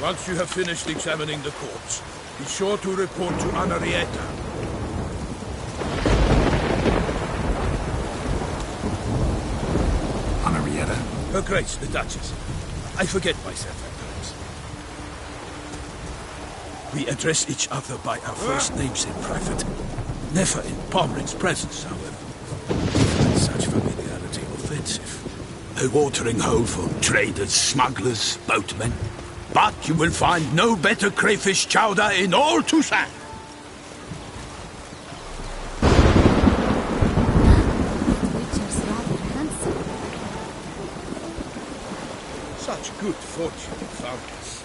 Once you have finished examining the corpse, be sure to report to Anarietta. Anarietta? Her Grace, the Duchess. I forget myself at times. We address each other by our first names in private. Never in Pomrin's presence, however. Such familiarity offensive. A watering hole for traders, smugglers, boatmen. But you will find no better crayfish chowder in all Toussaint. Witcher's rather handsome. Such good fortune found us.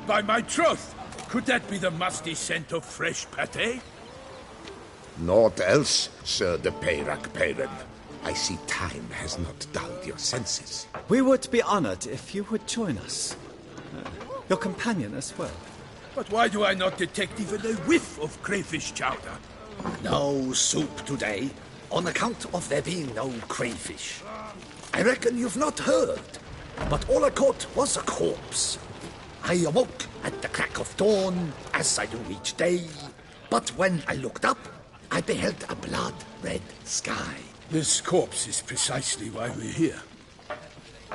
By my troth! Could that be the musty scent of fresh pâté? Naught else, Sir de Peyrac-Peyran. I see time has not dulled your senses. We would be honored if you would join us. Your companion as well. But why do I not detect even a whiff of crayfish chowder? No soup today, on account of there being no crayfish. I reckon you've not heard, but all I caught was a corpse. I awoke at the crack of dawn, as I do each day, but when I looked up, I beheld a blood-red sky. This corpse is precisely why we're here.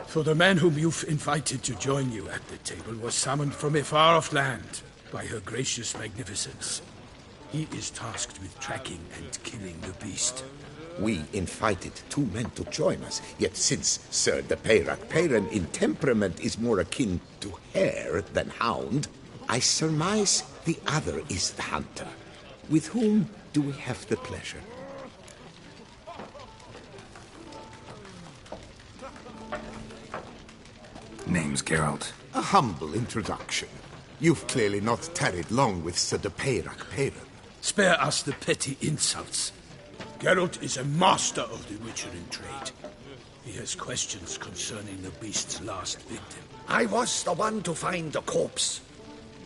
For the man whom you've invited to join you at the table was summoned from a far-off land by her gracious magnificence. He is tasked with tracking and killing the beast. We invited 2 men to join us, yet since Sir de Peyrac-Peyran in temperament is more akin to hare than hound, I surmise the other is the hunter. With whom do we have the pleasure? Name's Geralt. A humble introduction. You've clearly not tarried long with Sir de Peyrac-Peyran. Spare us the petty insults. Geralt is a master of the witchering trade. He has questions concerning the beast's last victim. I was the one to find the corpse.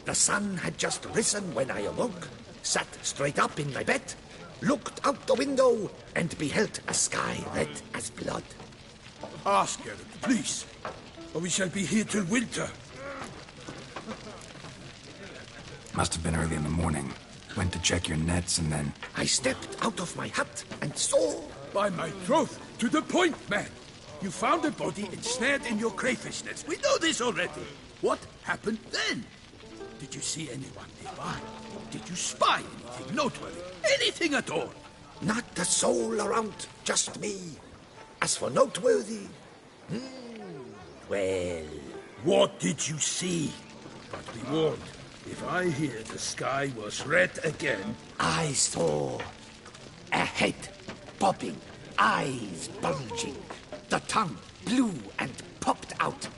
The sun had just risen when I awoke, sat straight up in my bed, looked out the window, and beheld a sky red as blood. Ask Geralt, please, or we shall be here till winter. Must have been early in the morning. Went to check your nets and then... I stepped out of my hut and saw... By my troth, to the point, man! You found a body ensnared in your crayfish nets. We know this already. What happened then? Did you see anyone nearby? Did you spy anything noteworthy? Anything at all? Not a soul around, just me. As for noteworthy... well... What did you see? But be warned, if I hear the sky was red again... I saw a head bobbing, eyes bulging, the tongue blue and popped out.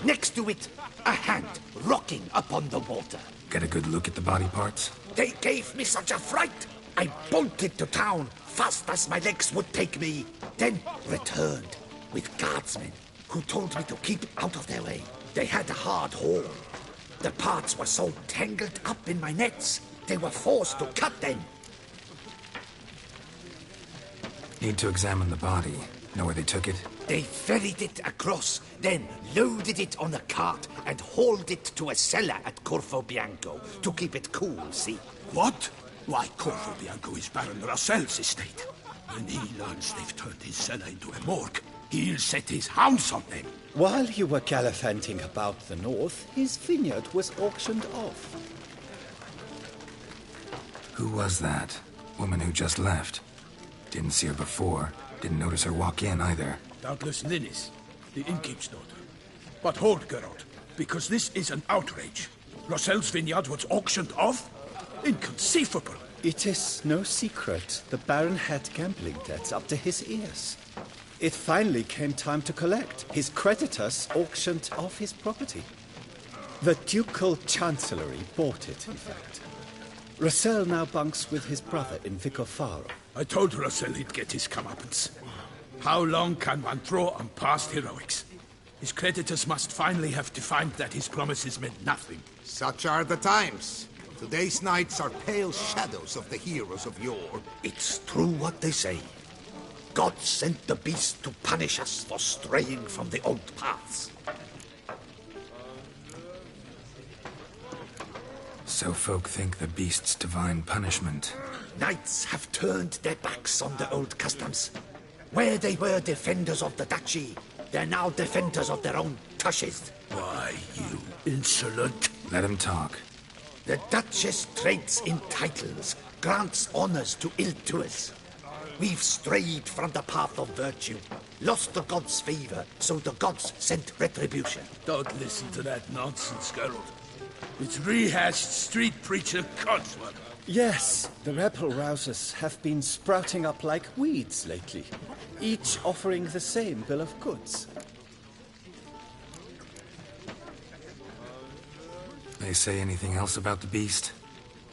Next to it, a hand rocking upon the water. Get a good look at the body parts? They gave me such a fright. I bolted to town fast as my legs would take me, then returned with guardsmen who told me to keep out of their way. They had a hard haul. The parts were so tangled up in my nets, they were forced to cut them. Need to examine the body. Know where they took it? They ferried it across, then loaded it on a cart and hauled it to a cellar at Corvo Bianco to keep it cool, see? What? Why, Corvo Bianco is Baron Russell's estate. When he learns they've turned his cellar into a morgue, he'll set his hounds on them. While you were gallivanting about the north, his vineyard was auctioned off. Who was that? Woman who just left. Didn't see her before. Didn't notice her walk in either. Doubtless Linnis, the innkeep's daughter. But hold, Geralt, because this is an outrage. Russell's vineyard was auctioned off? Inconceivable. It is no secret the Baron had gambling debts up to his ears. It finally came time to collect. His creditors auctioned off his property. The Ducal Chancellery bought it, in fact. Russell now bunks with his brother in Vicofaro. I told Russell he'd get his comeuppance. How long can one throw on past heroics? His creditors must finally have defined that his promises meant nothing. Such are the times. Today's knights are pale shadows of the heroes of yore. It's true what they say. God sent the beast to punish us for straying from the old paths. So folk think the beast's divine punishment. Knights have turned their backs on the old customs. Where they were defenders of the duchy, they're now defenders of their own tushes. Why, you insolent... Let him talk. The Duchess trades in titles, grants honors to ill-doers. We've strayed from the path of virtue, lost the gods' favor, so the gods sent retribution. Don't listen to that nonsense, Geralt. It's rehashed street preacher codswallop. Yes, the rebel rousers have been sprouting up like weeds lately, each offering the same bill of goods. They say anything else about the beast?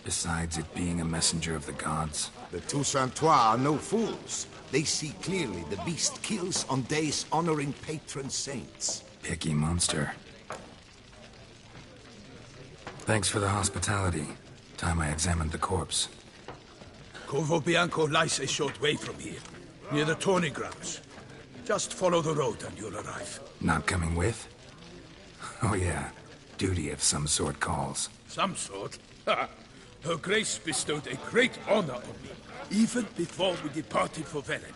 Besides it being a messenger of the gods? The Toussaintois are no fools. They see clearly the beast kills on days honoring patron saints. Picky monster. Thanks for the hospitality. Time I examined the corpse. Corvo Bianco lies a short way from here, near the tourney grounds. Just follow the road and you'll arrive. Not coming with? Oh yeah, duty of some sort calls. Some sort? Ha! Her Grace bestowed a great honor on me, even before we departed for Velen.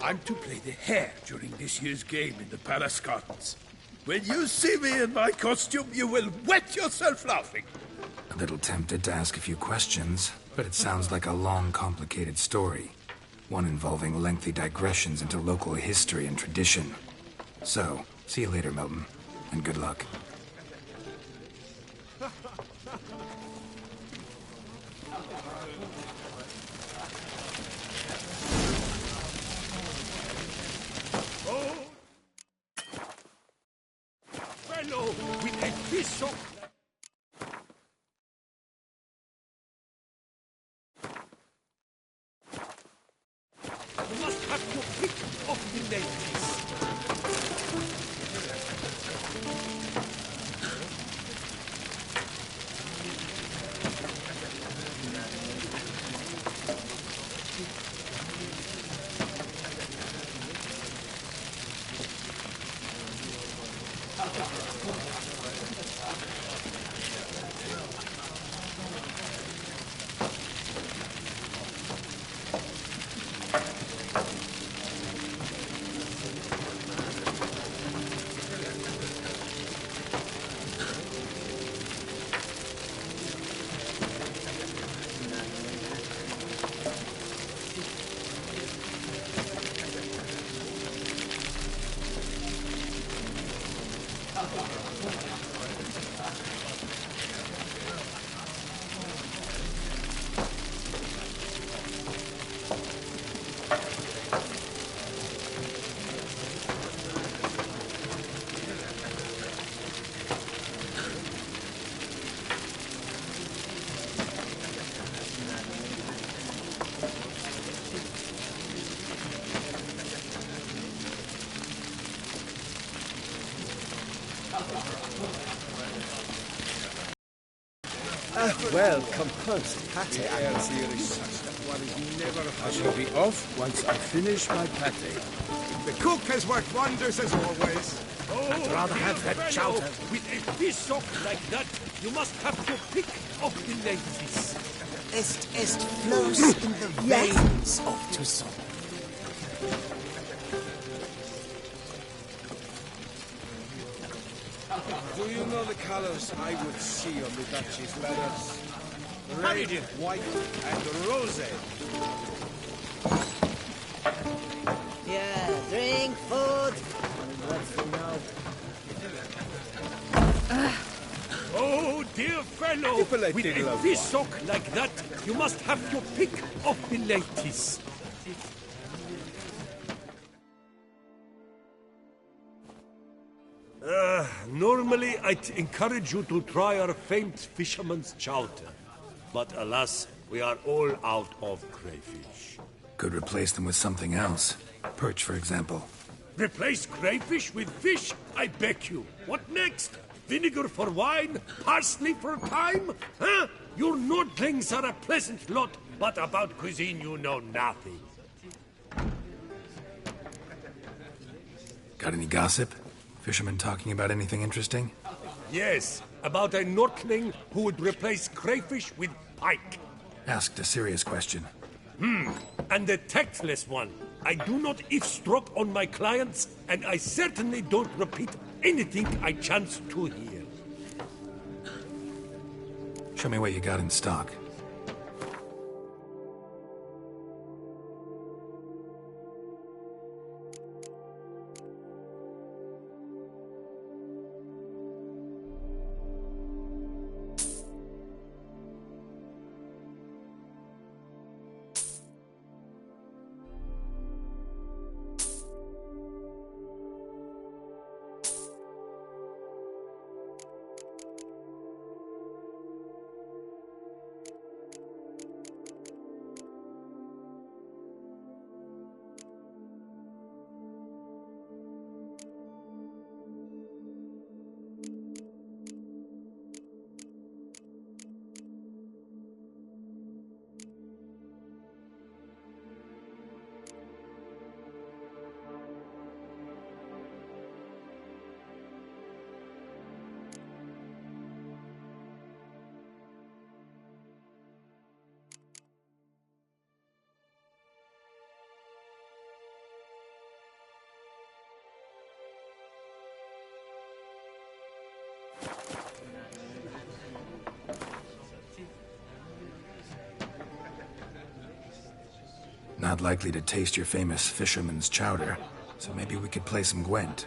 I'm to play the hare during this year's game in the Palace Gardens. When you see me in my costume, you will wet yourself laughing. A little tempted to ask a few questions, but it sounds like a long, complicated story. One involving lengthy digressions into local history and tradition. So, see you later, Milton, and good luck. Fellow with a bishop. You must have to pick off the ladies. Well composed pate. I shall be off once I finish my pate. The cook has worked wonders as always. I'd rather have that chowder. With a bishop like that, you must have to pick off the ladies. Est flows in the veins of Toussaint. Do you know the colors I would see on the Duchy's letters? Red, white, and rose. Yeah, drink, food. Oh, dear fellow, with a bishop like that, you must have to pick off the ladies. Normally, I'd encourage you to try our famed fisherman's chowder. But alas, we are all out of crayfish. Could replace them with something else. Perch, for example. Replace crayfish with fish? I beg you. What next? Vinegar for wine? Parsley for thyme? Huh? Your Nordlings are a pleasant lot, but about cuisine you know nothing. Got any gossip? Fishermen talking about anything interesting? Yes, about a Nordling who would replace crayfish with pike. Asked a serious question. And a tactless one. I do not eavesdrop on my clients, and I certainly don't repeat anything I chance to hear. Show me what you got in stock. Not likely to taste your famous fisherman's chowder, so maybe we could play some Gwent.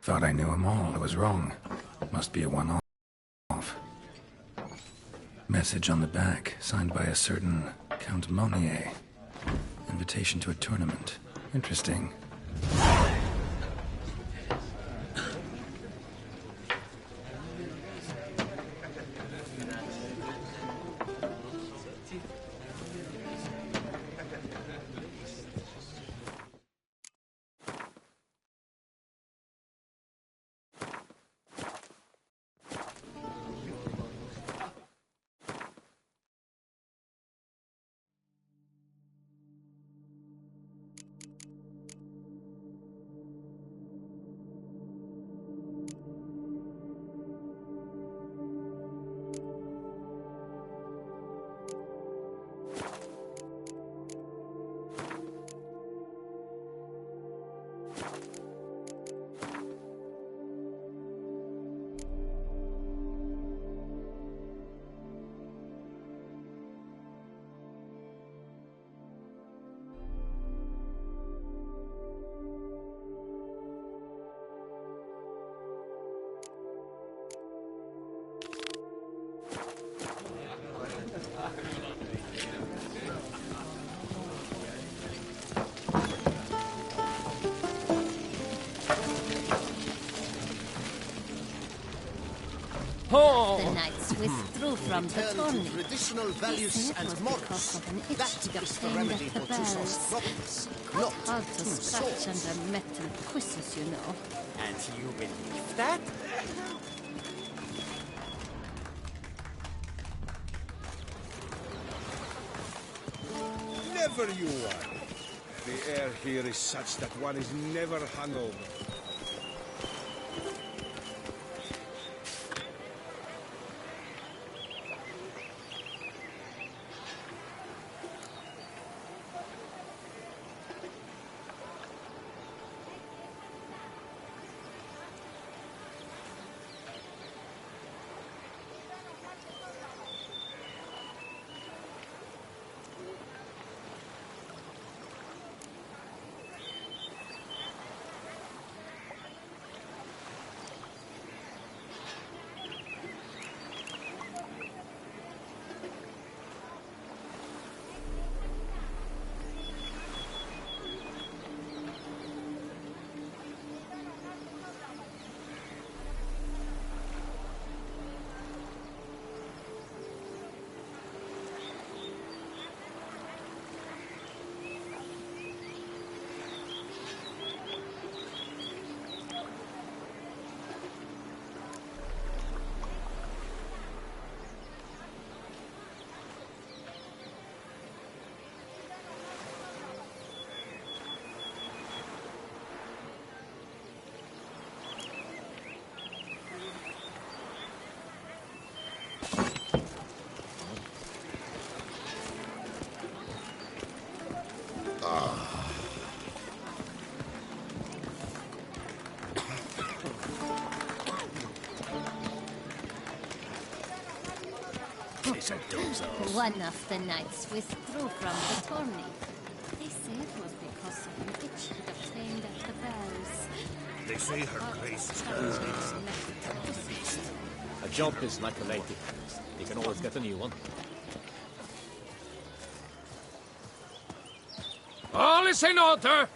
Thought I knew them all. I was wrong. Must be a one-off. Message on the back, signed by a certain Count Monnier. Invitation to a tournament. Interesting. The knights withdrew from the Turn to tourney. traditional They values say it and was morals. because of an itch That to is the obtain remedy at the for Tussaud's bells. problems. Quite Not hard to two scratch swords. under metal quizzes, you know. And you believe that? Never you are. The air here is such that one is never hungover. One of the knights withdrew from the tourney. They say it was because of an itch he'd obtained at the bells. They say her grace is A job is like a lady. You can always get a new one. All is in order!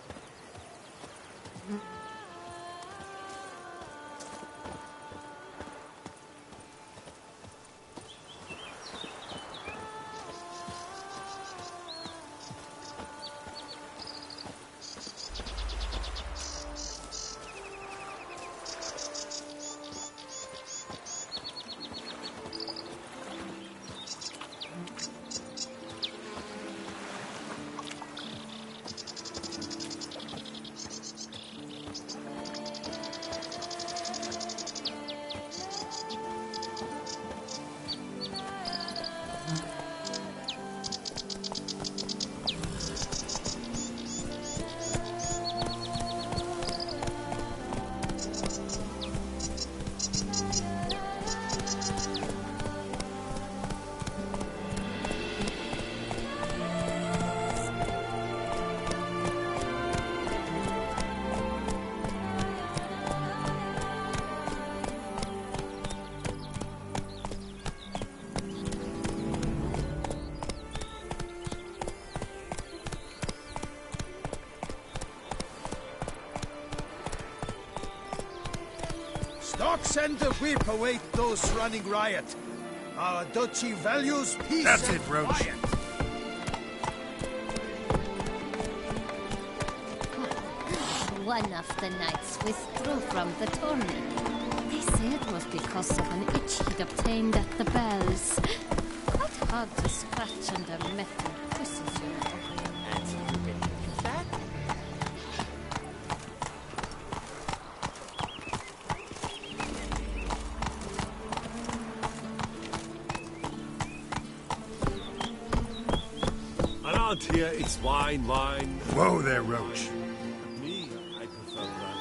Stocks and the whip await those running riot. Our duchy values peace. That's and it, Roach. quiet. One of the knights withdrew from the tourney. They say it was because of an itch he'd obtained at the bells. Quite hard to scratch under metal pusses, you know. Around here, it's wine, wine. Whoa there, Roach. Me, I prefer brandy.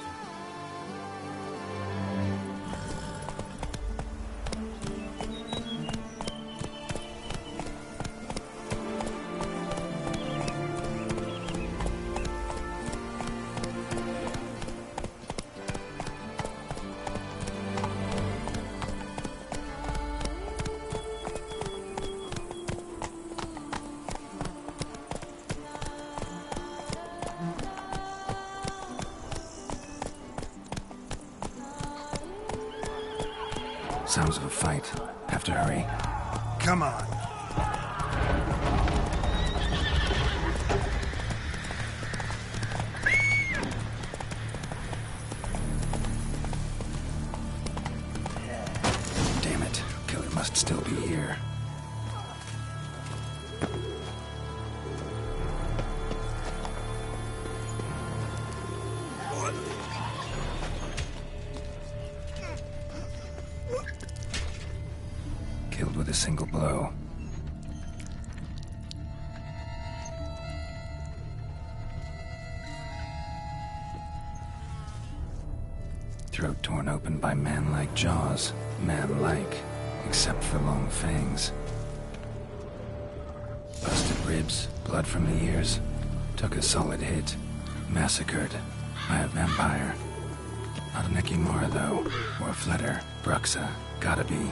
Sounds of a fight. Have to hurry. Come on. Damn it. Killer must still be here. Killed with a single blow. Throat torn open by man-like jaws. Man-like, except for long fangs. Busted ribs, blood from the ears. Took a solid hit. Massacred by a vampire. Not an Ekimara, though. Or a Fletter. Bruxa. Gotta be.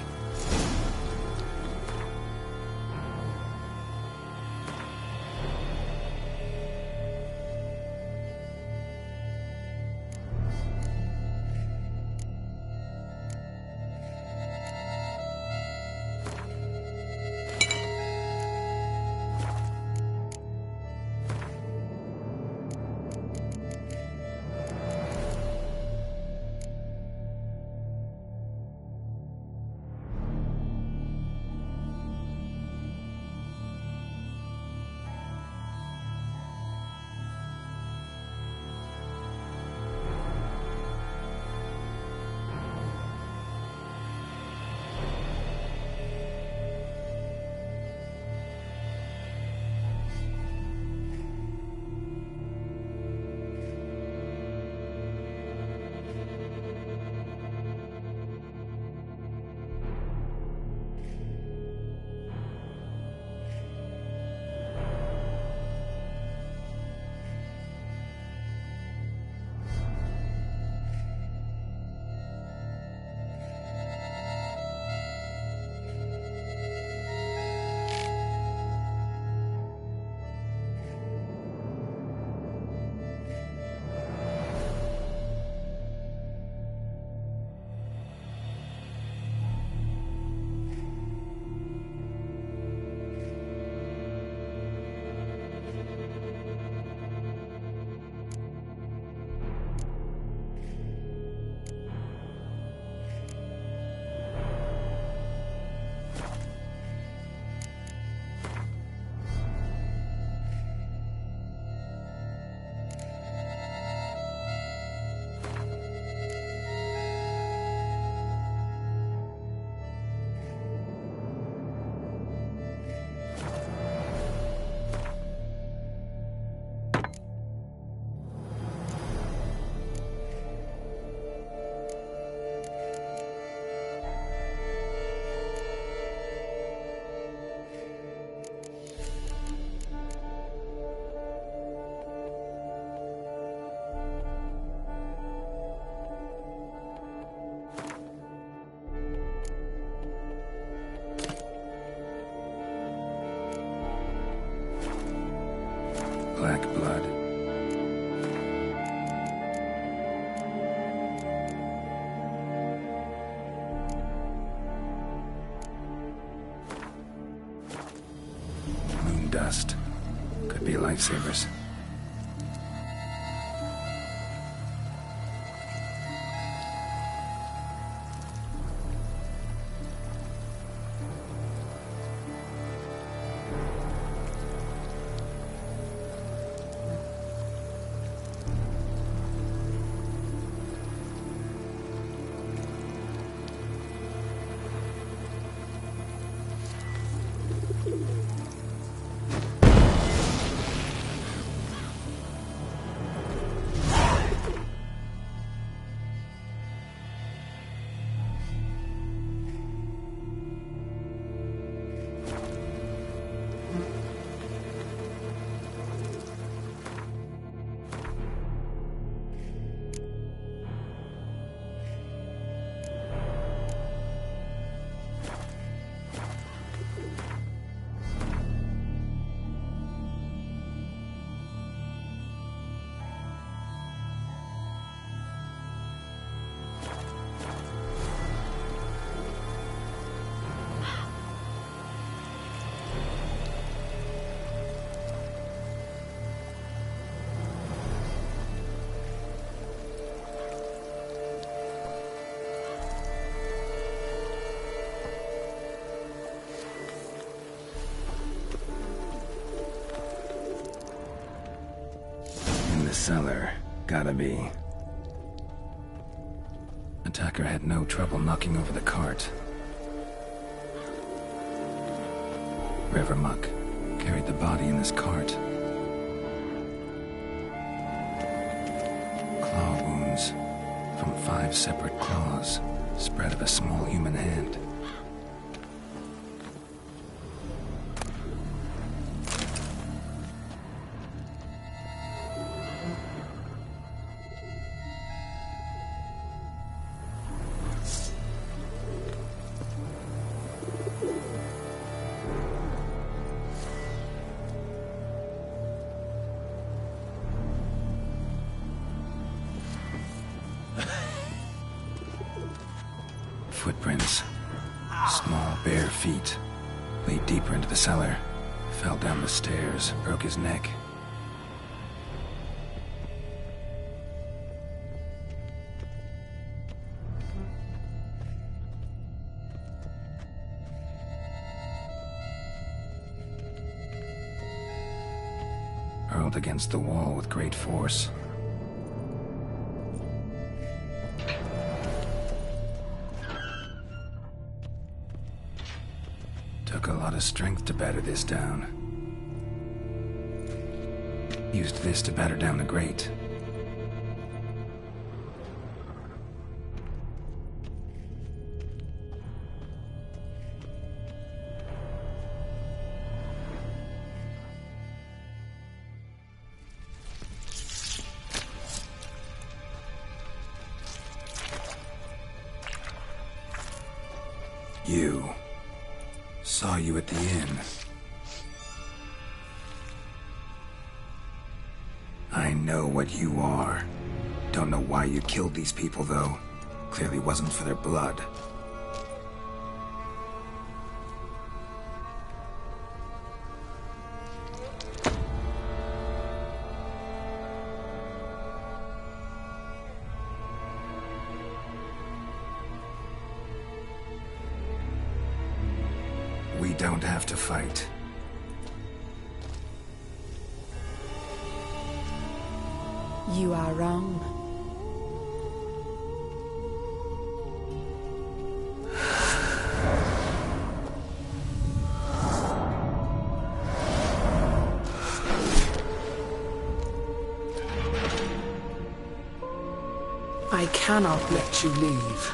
dust. Could be lifesavers. Cellar. Gotta be. Attacker had no trouble knocking over the cart. River Muck carried the body in his cart. Claw wounds from 5 separate claws, spread of a small human hand. Footprints. Small, bare feet. Lead deeper into the cellar. Fell down the stairs, broke his neck. Hurled against the wall with great force. Took a lot of strength to batter this down. Used this to batter down the grate. You. Saw you at the inn. I know what you are. Don't know why you killed these people, though. Clearly wasn't for their blood. We don't have to fight. You are wrong. I cannot let you leave.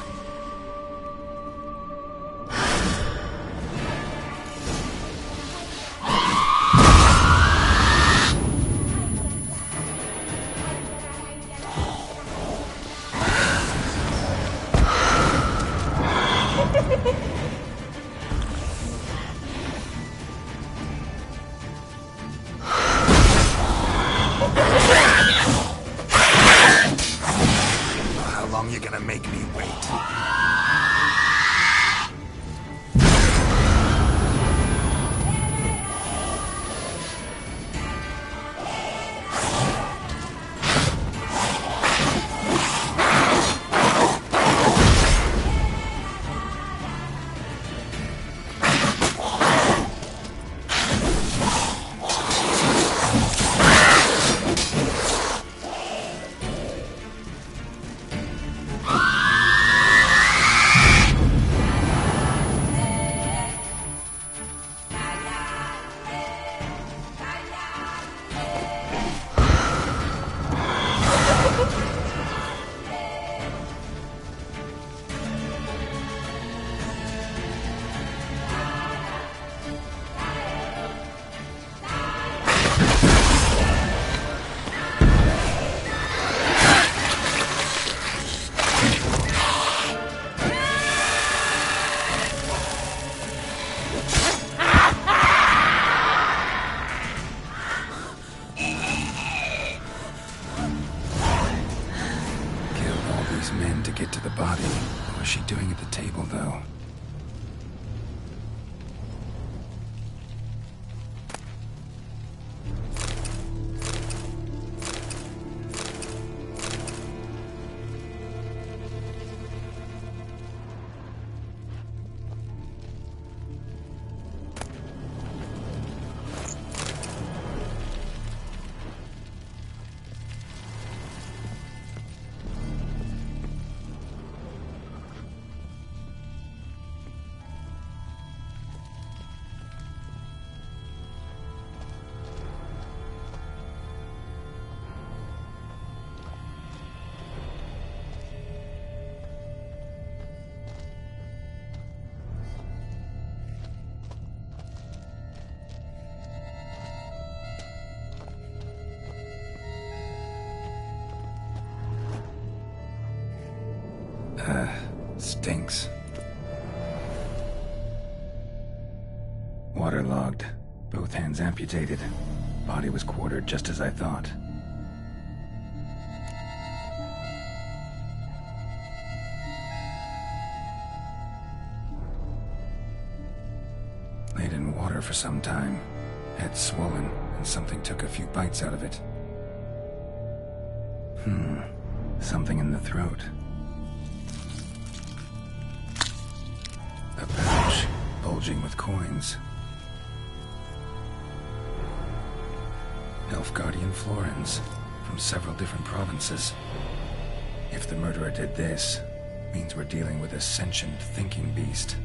How long you gonna make me wait? these men to get to the body. What was she doing at the table, though? Stinks. Waterlogged. Both hands amputated. Body was quartered just as I thought. Laid in water for some time. Head swollen, and something took a few bites out of it. Something in the throat. A pouch, bulging with coins. Nilfgaardian florins, from several different provinces. If the murderer did this, means we're dealing with a sentient thinking beast.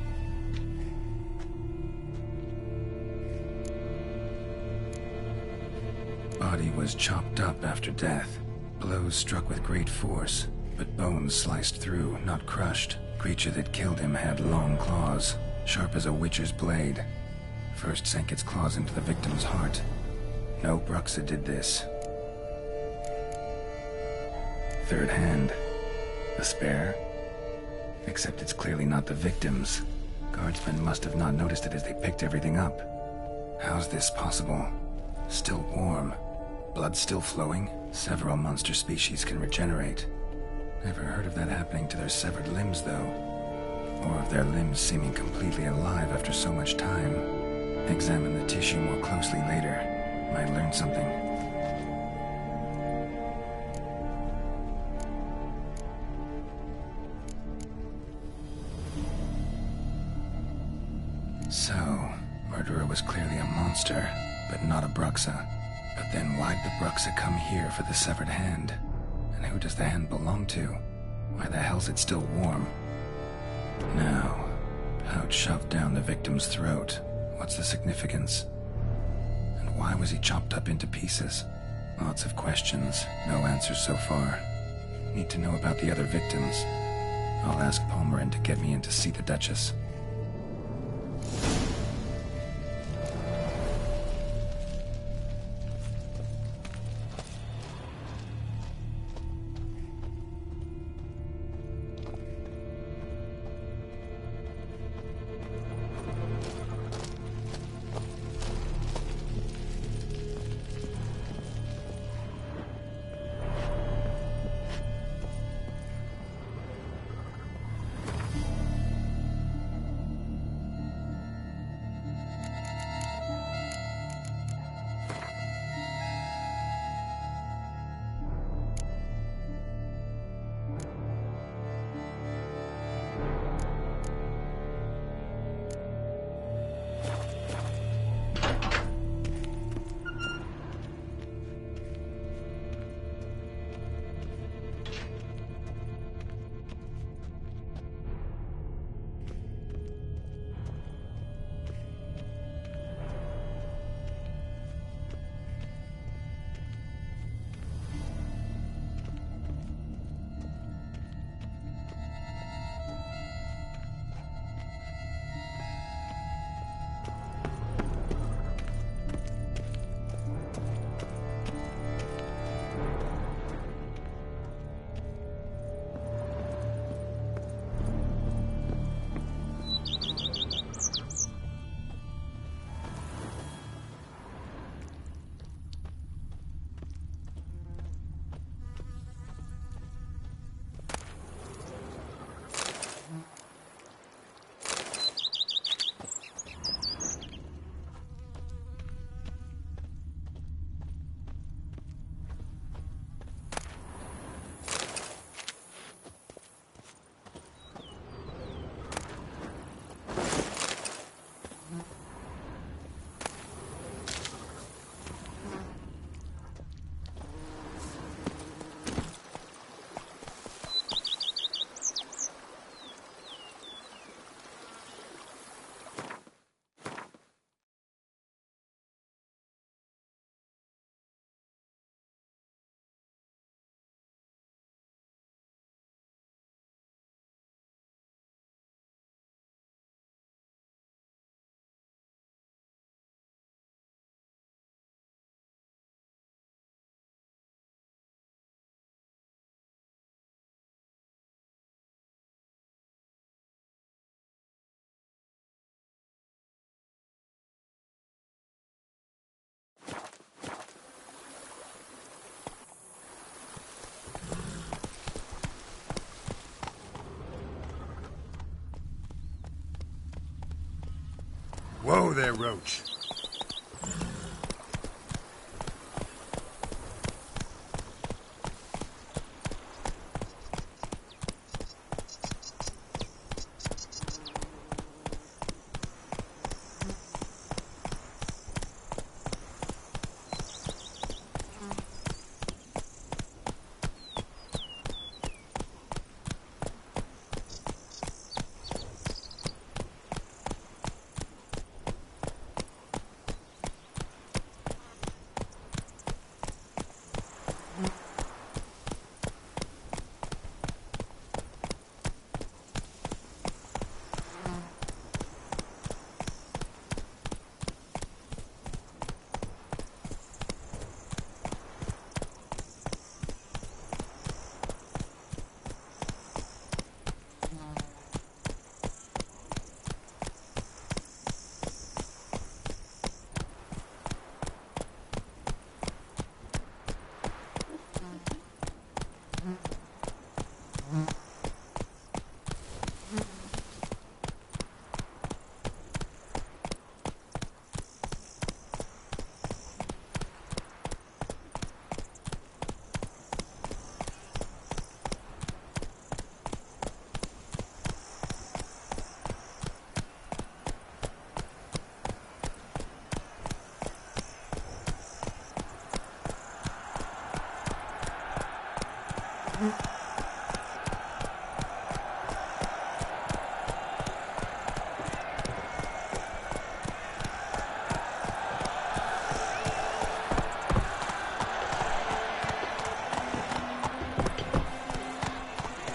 Body was chopped up after death. Blows struck with great force, but bones sliced through, not crushed. Creature that killed him had long claws, sharp as a witcher's blade. First sank its claws into the victim's heart. No Bruxa did this. Third hand. A spare? Except it's clearly not the victim's. Guardsmen must have not noticed it as they picked everything up. How's this possible? Still warm. Blood still flowing? Several monster species can regenerate. Never heard of that happening to their severed limbs, though. Or of their limbs seeming completely alive after so much time. Examine the tissue more closely later. Might learn something. So, murderer was clearly a monster, but not a Bruxa. But then why'd the Bruxa come here for the severed hand? And who does the hand belong to? Why the hell's it still warm? Now, pouch shoved down the victim's throat. What's the significance? And why was he chopped up into pieces? Lots of questions, no answers so far. Need to know about the other victims. I'll ask Palmerin to get me in to see the Duchess. Whoa there, Roach.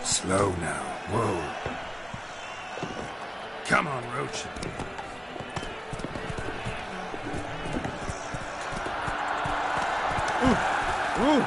Slow now. Whoa. Come on, Roach. Ooh.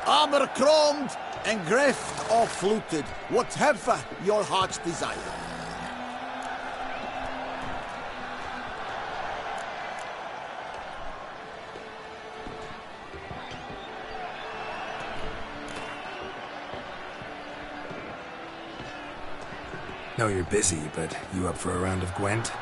Armor chromed and greft all fluted, whatever your heart's desire. Know you're busy, but you up for a round of Gwent?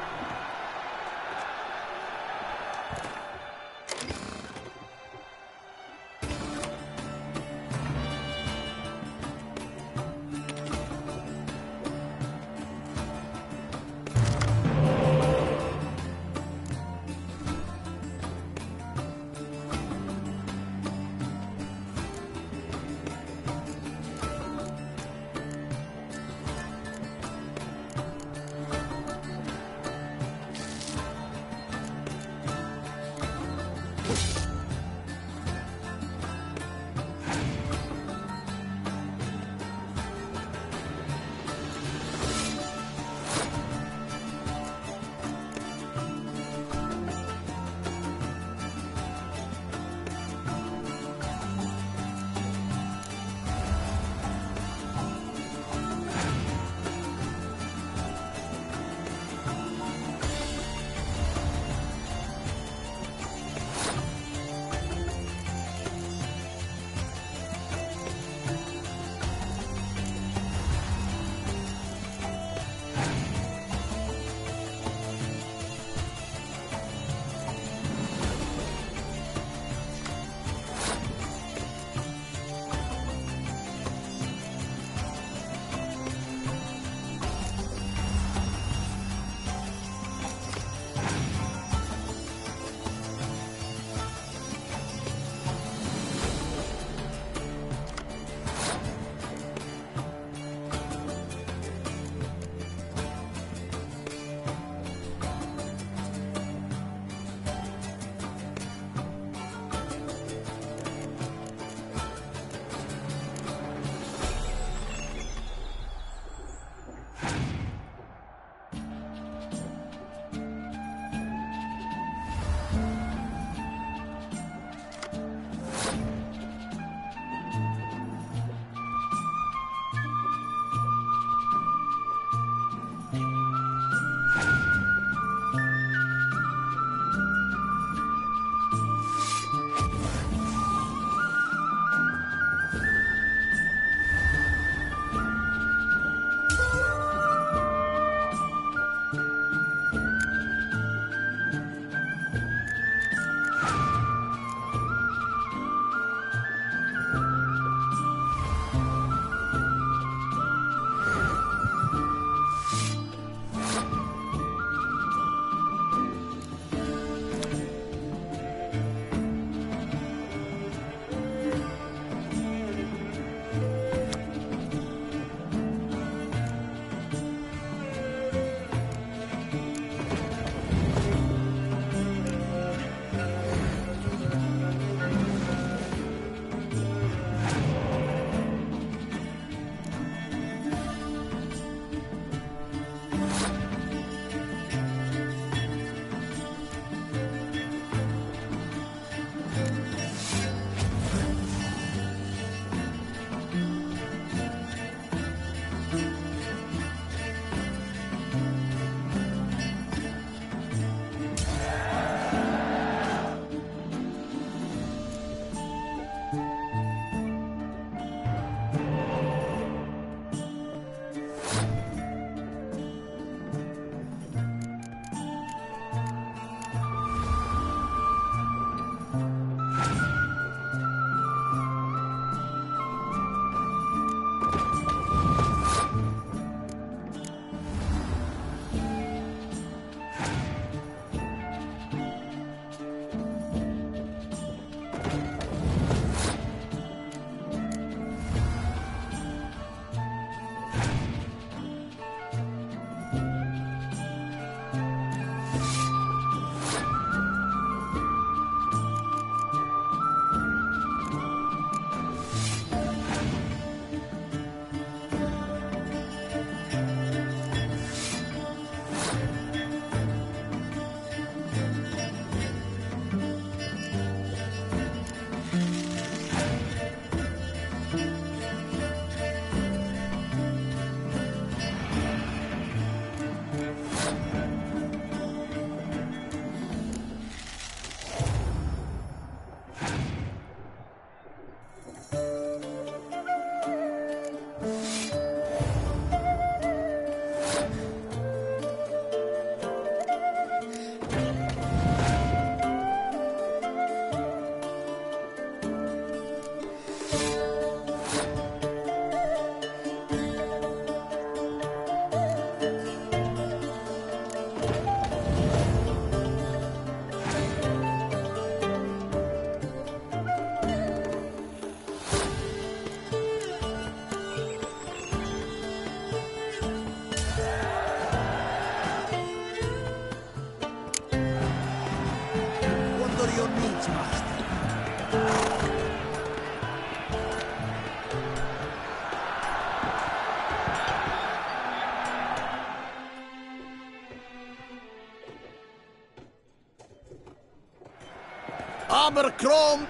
Abercrom!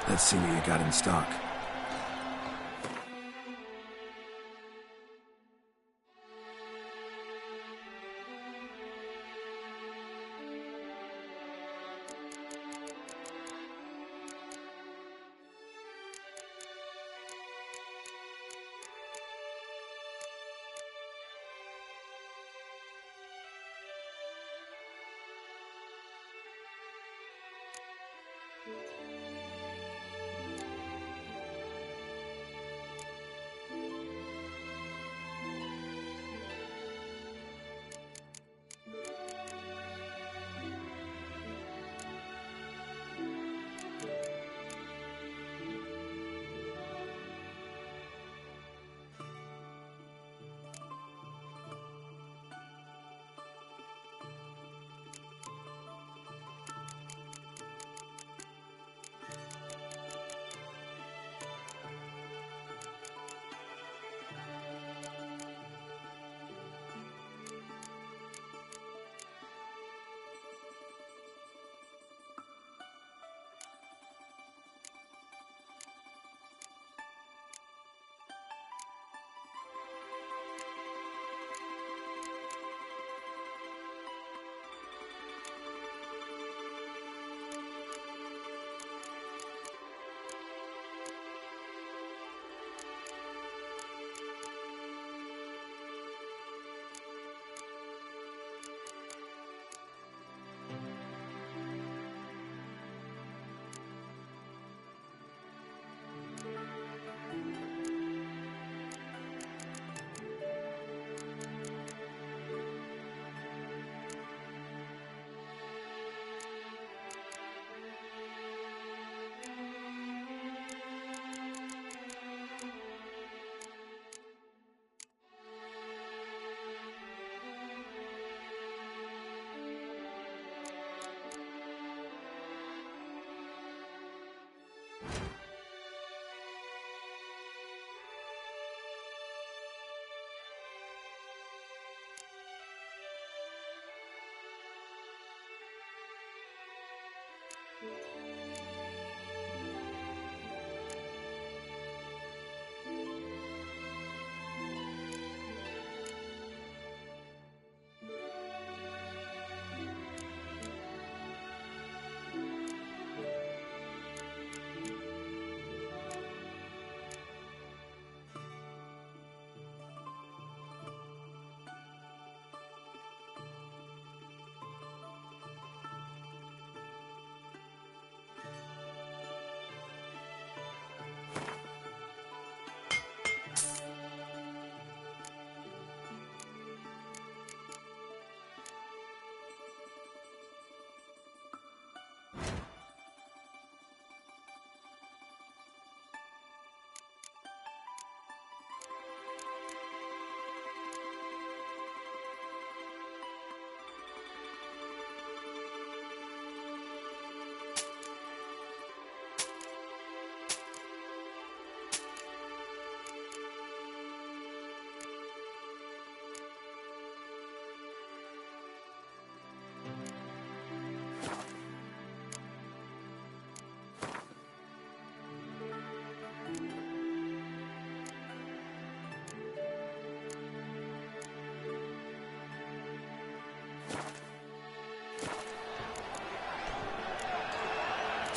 Let's see what you got in stock.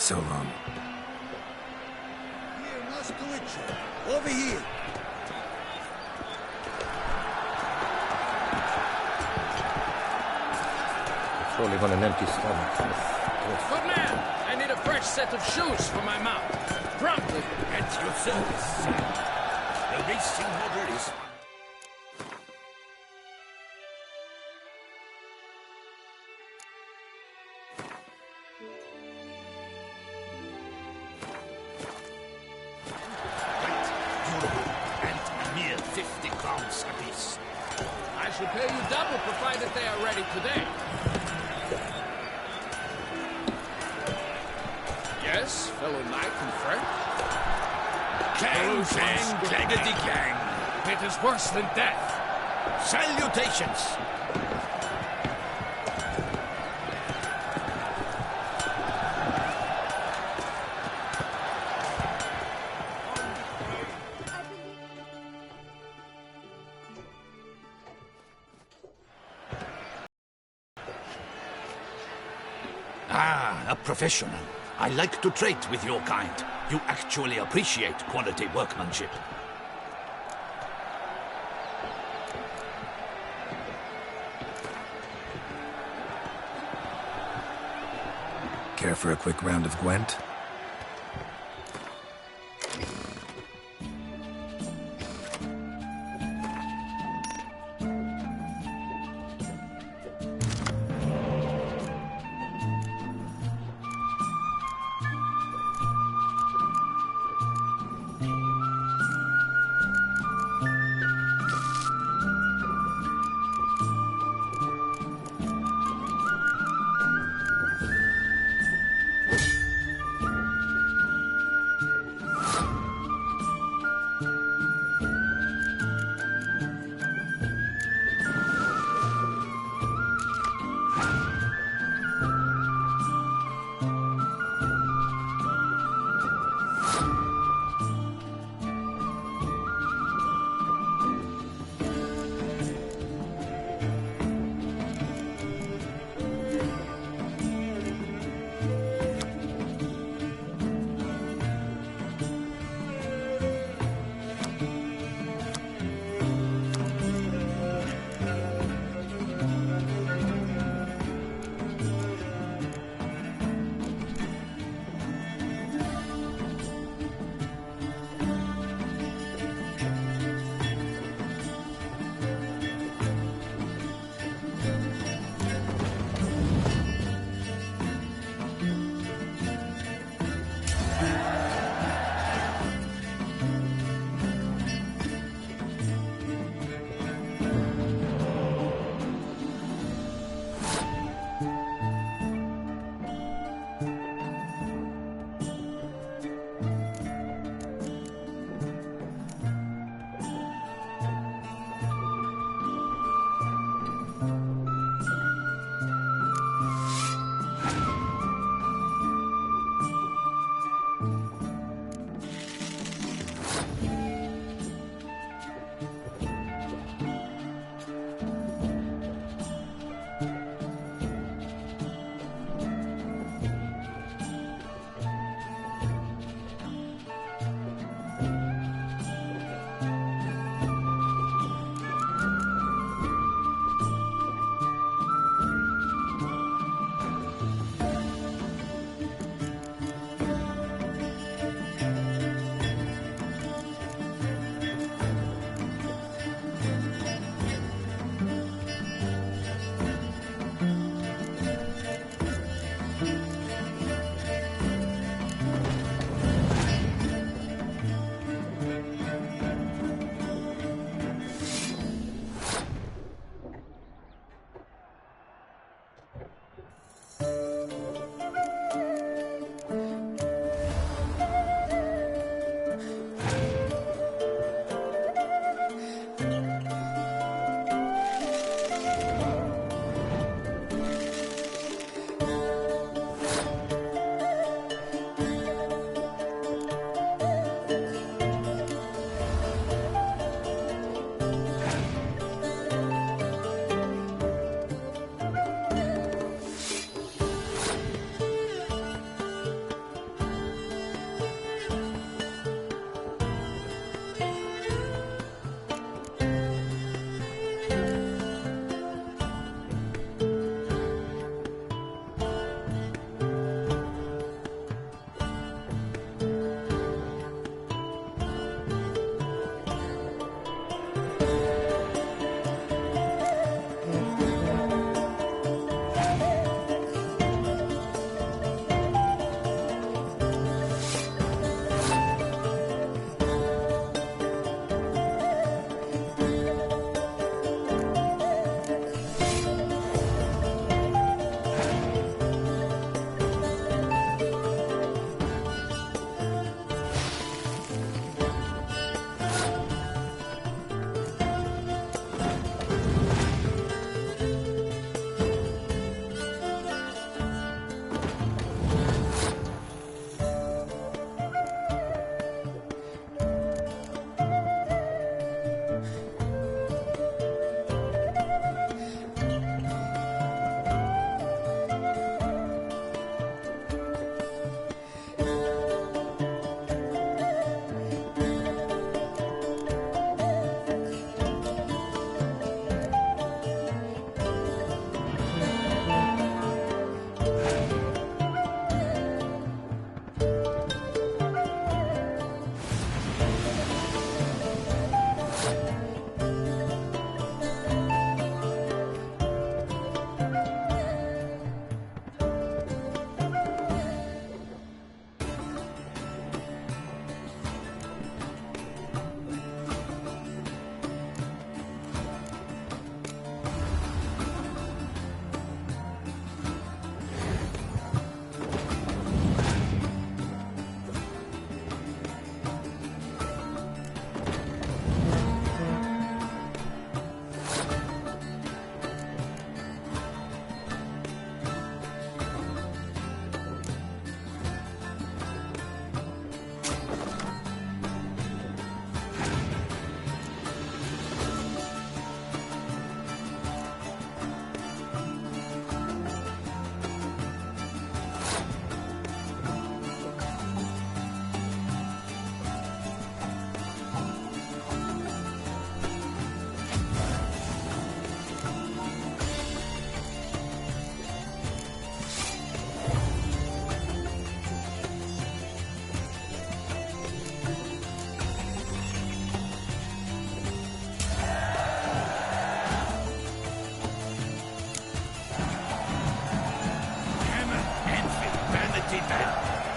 So long. Here, Master Witcher. Over here. Surely on an empty stomach. Good man! I need a fresh set of shoes for my mount. Promptly. At your service, sir. The racing order is... I should pay you double provided they are ready today. Yes, fellow knight and friend? Clang, clang, clangety-clang. It is worse than death. Salutations. Ah, a professional. I like to trade with your kind. You actually appreciate quality workmanship. Care for a quick round of Gwent?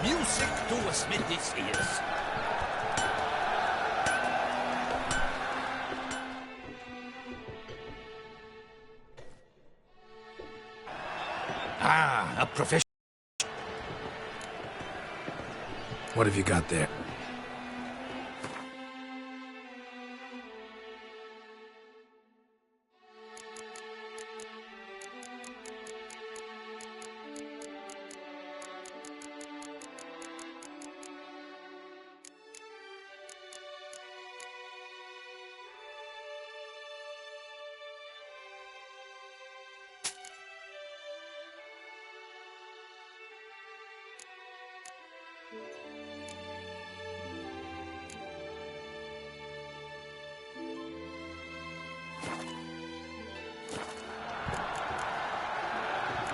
Music to a smithy's ears. Ah, a professional. What have you got there?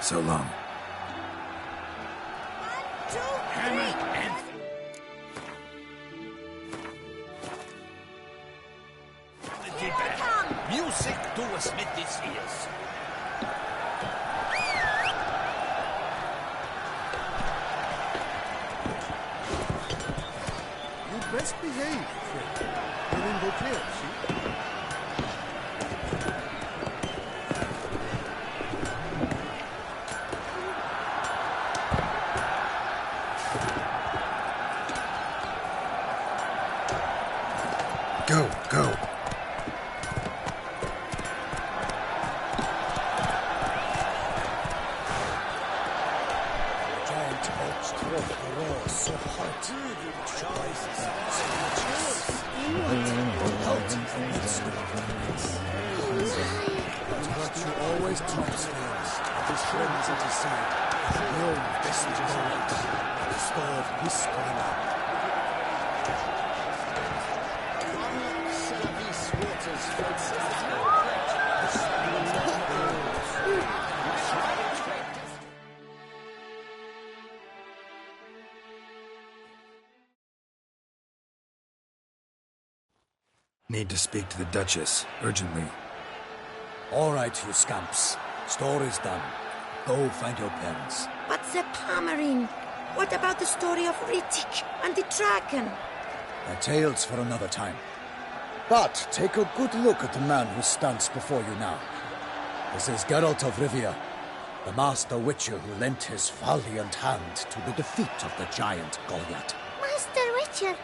So long. Music to a smithy's ears. You best behave, friend. You're in the clear, see? Go, go. But you always trumps things. His friends at his side. Known messengers await. Stored history now. Need to speak to the Duchess, urgently. All right, you scamps. Story's done. Go find your parents. But the Pomerine, what about the story of Rittik and the dragon? They're tales for another time. But take a good look at the man who stands before you now. This is Geralt of Rivia, the master witcher who lent his valiant hand to the defeat of the giant Goliath. Master Witcher,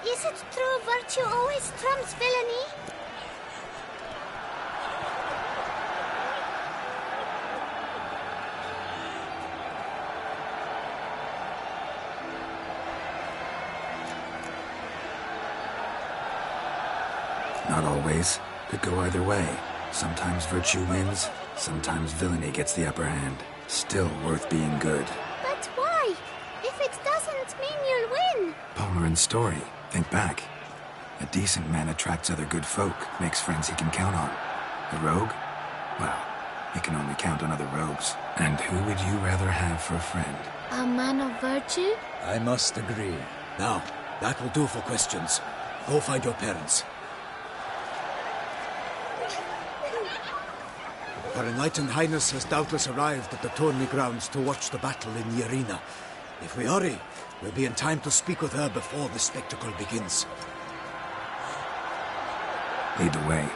is it true virtue always trumps villainy? Not always. Could go either way. Sometimes virtue wins, sometimes villainy gets the upper hand. Still worth being good. But why? If it doesn't mean you'll win. Pomerin's story. Think back. A decent man attracts other good folk, makes friends he can count on. A rogue? Well, he can only count on other rogues. And who would you rather have for a friend? A man of virtue? I must agree. Now, that will do for questions. Go find your parents. Her Enlightened Highness has doubtless arrived at the tourney grounds to watch the battle in the arena. If we hurry, we'll be in time to speak with her before the spectacle begins. Lead the way.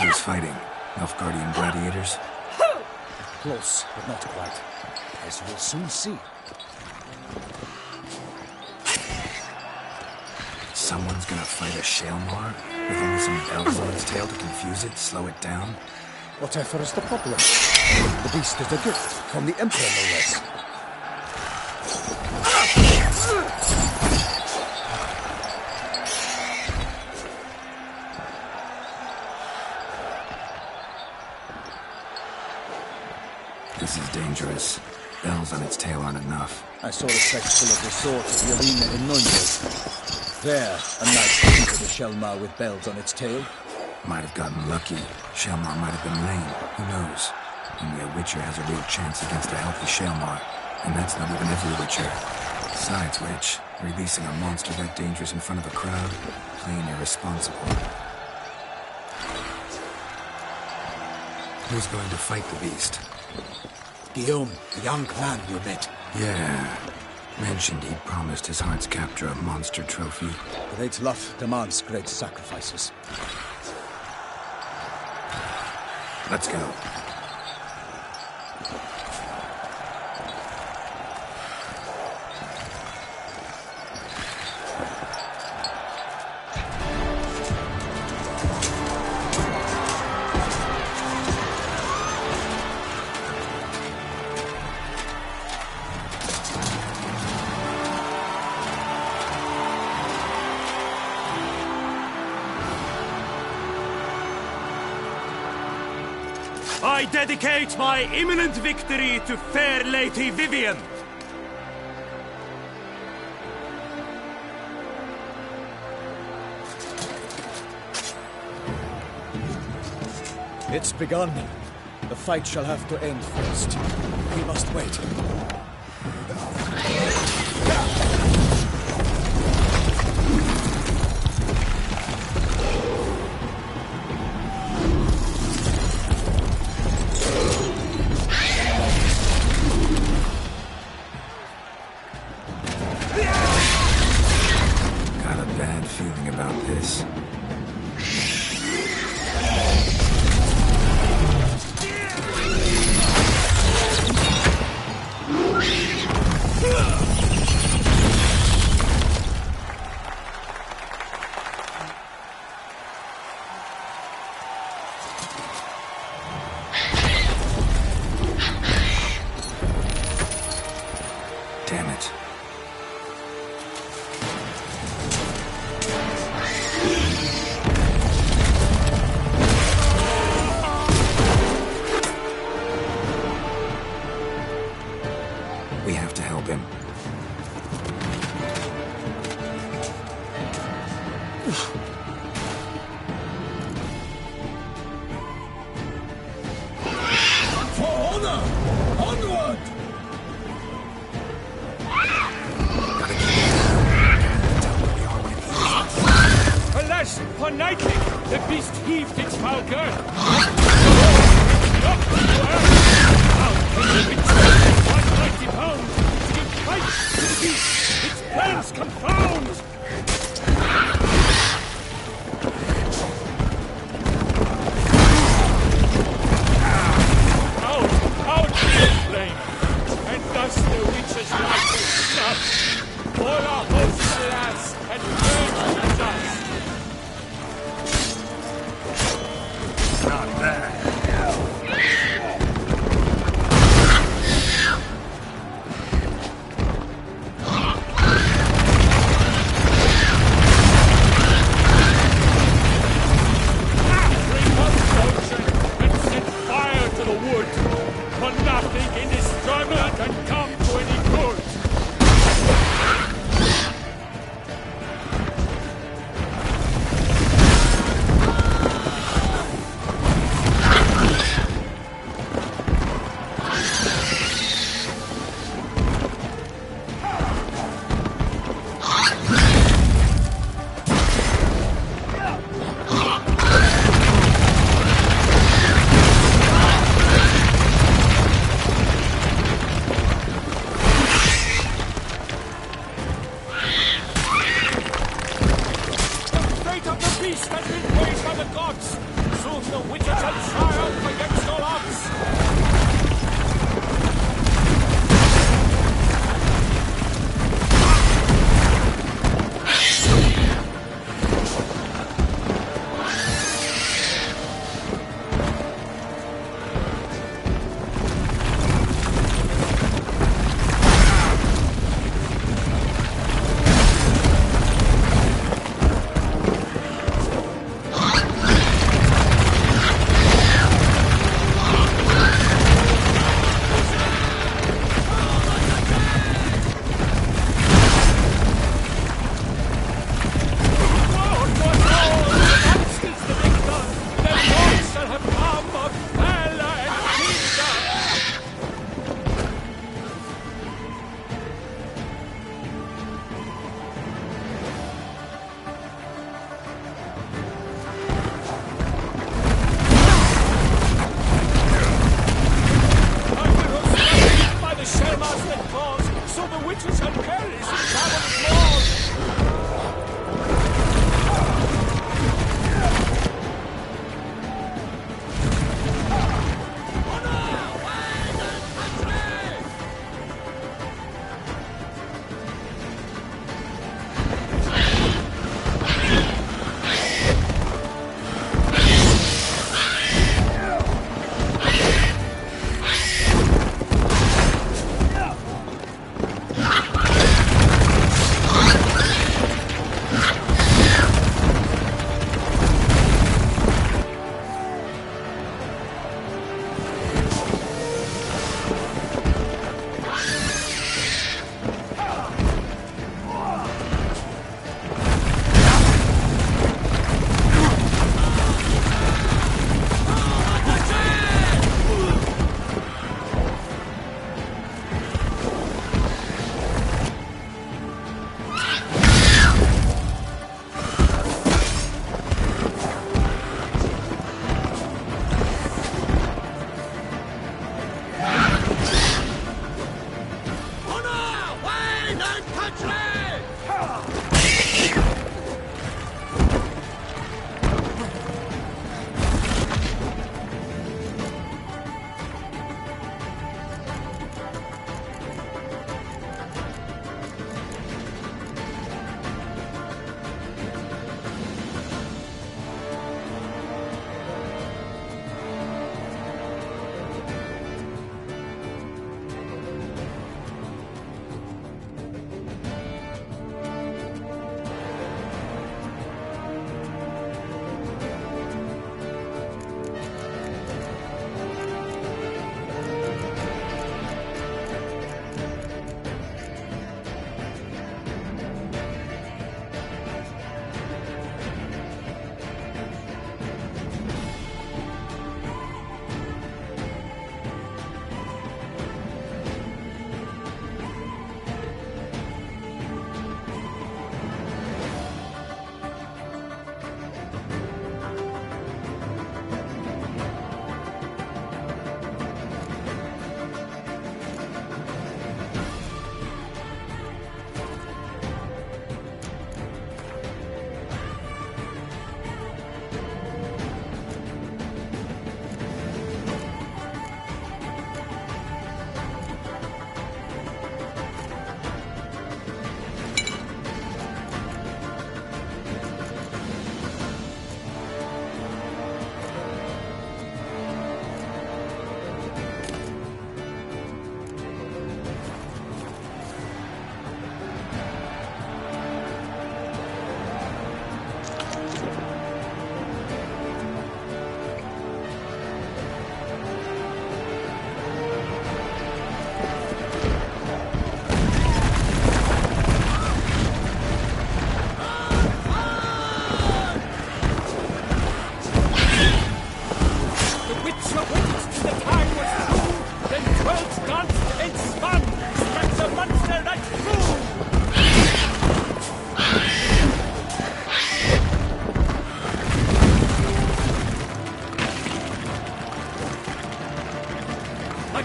Who's fighting? Nilfgaardian gladiators? Close, but not quite. As we'll soon see. Someone's gonna fight a Shalmar with only some bells on its tail to confuse it, slow it down? Whatever is the problem? The beast is a gift from the Emperor, no less. This is dangerous. Bells on its tail aren't enough. I saw a spectacle of the sort at the arena in Nuremberg. There, a knight came to the Shalmar with bells on its tail. Might have gotten lucky. Shalmar might have been lame. Who knows? Only a Witcher has a real chance against a healthy Shalmar. And that's not even every Witcher. Besides which, releasing a monster that dangerous in front of a crowd, plain irresponsible. Who's going to fight the beast? Guillaume, the young man you met. Yeah. Mentioned he'd promised his heart's captor a monster trophy. Great love demands great sacrifices. Let's go. I dedicate my imminent victory to fair Lady Vivian. It's begun. The fight shall have to end first. We must wait. Got a bad feeling about this. Damn it. We have to help him. For honor! Onward! Alas, for knightly, the beast heaved its foul girth. How can the beast 190 pounds give fight to the beast? Its plans confound! Out be the flame! And thus the witch's life is snuffed. All our hopes, alas, had burned to dust. Not bad.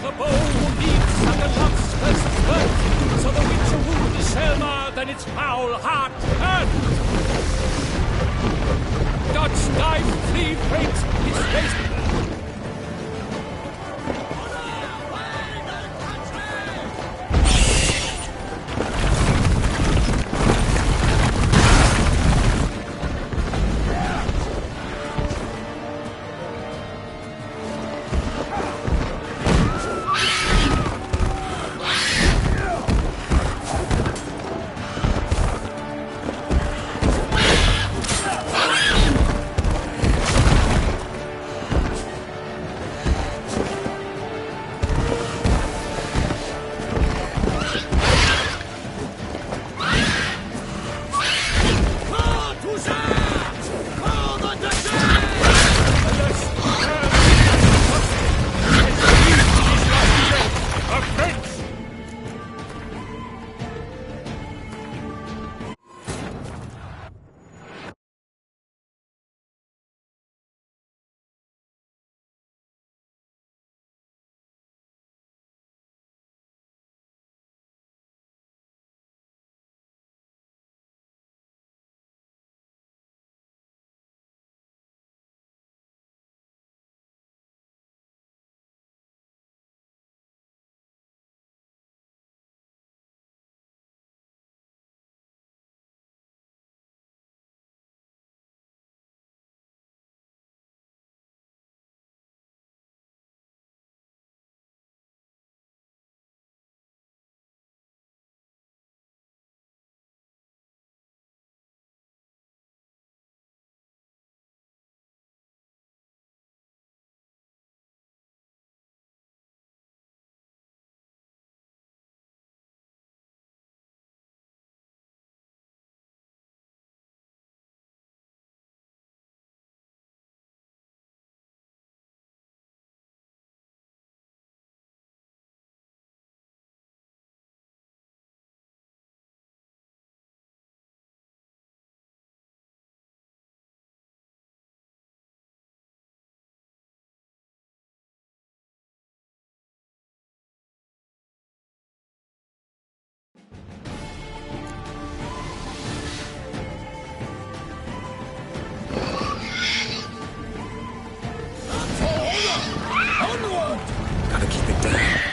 the bow leads like a love's first birth, so the Witcher wound is Selma, then its foul heart turned. Dodge, dive, flee, break, his face. Gotta keep it down.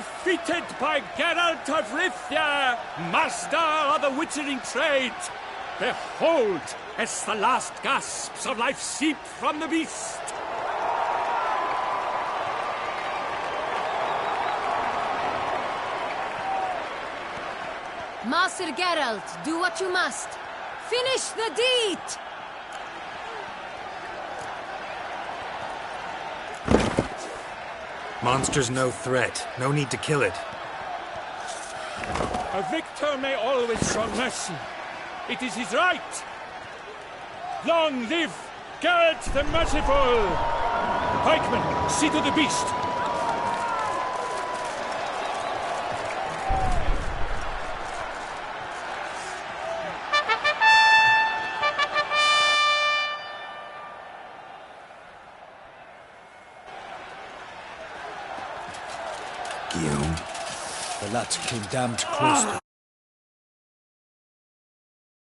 defeated by Geralt of Rivia, master of the witchering trade. Behold, as the last gasps of life seep from the beast. Master Geralt, do what you must. Finish the deed! Monster's no threat. No need to kill it. A victor may always show mercy. It is his right. Long live Geralt the Merciful! Pikeman, see to the beast. The lad came damned close to